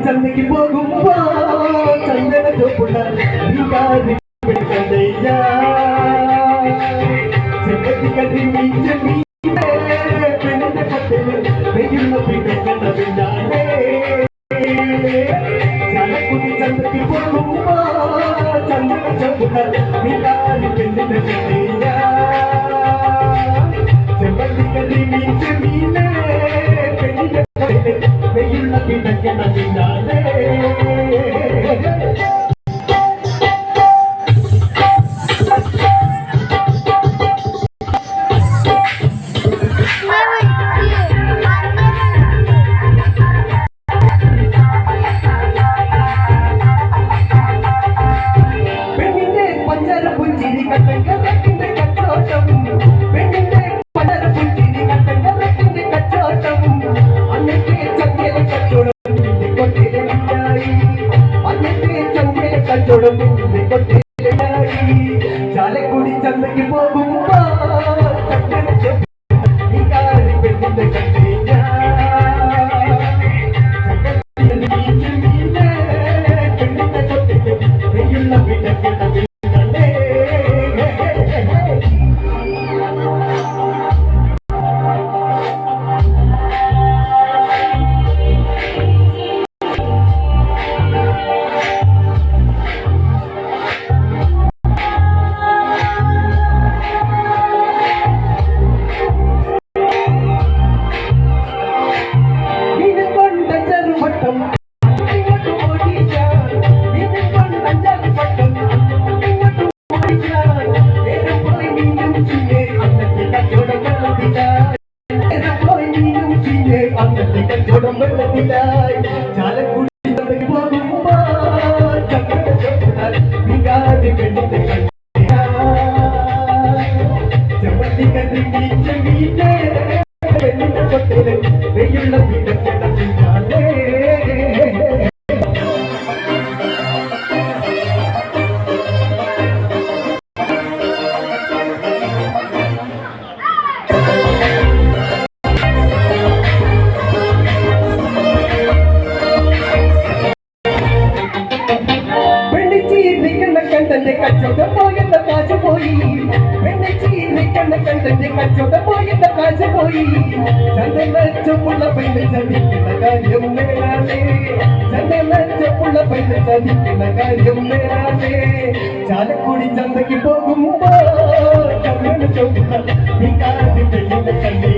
ചന്തയ്ക്ക് പോകുമ്പോ ചന്ദന ചോപ്പുള്ള ചെമ്പത്തി കണ്ടി പെണ്ണിന്റെ പട്ടില് വെയ്യുന്ന പിടിക്കണ്ടതില്ലാതെ ചലക്കുടി ചന്തയ്ക്ക് പോകുമ്പോ ചന്ദന ചോപ്പുള്ള പെണ്ണിന്റെ കണ്ടില്ല ചെമ്പത്തി കണ്ടി മീനെ പെണ്ണിന്റെ പട്ടില് വെയ്യുന്ന പിടിക്കണ്ടതില്ലാതെ ചാലക്കുടി ചന്തയ്ക്ക് പോകുമ്പോ പെണ്ണിന്റെ കണ്ടില്ല പെണ്ണിന്റെ കൊട്ടില് വെയ്യുള്ള പിടക്കിട ചാലക്കുടി ചന്തയ്ക്ക് പോകുമ്പോ പെണ്ണിന്റെ ചെമ്പത്തി കണ്ടി മീനെ പെണ്ണിന്റെ കൊട്ടില് വെയ്യുള്ള പിടക്കിട കണ്ടന്റെ കച്ചവടം പോയെന്ന കാശ് പോയി കണ്ടന്റെ കച്ചവടം പോയെന്ന കാശ് പോയി ചന്ദനച്ചുള്ള പെണ്ണ് ചതിക്കുന്ന കാര്യം നേരാതെ ചന്ദനച്ചുള്ള പെണ്ണ് ചതിക്കുന്ന കാര്യം നേരാതെ ചാലക്കുടി ചന്തയ്ക്ക് പോകുമ്പോ ചന്ദന ചൊവ്വ പെണ്ണിന്റെ കണ്ടേ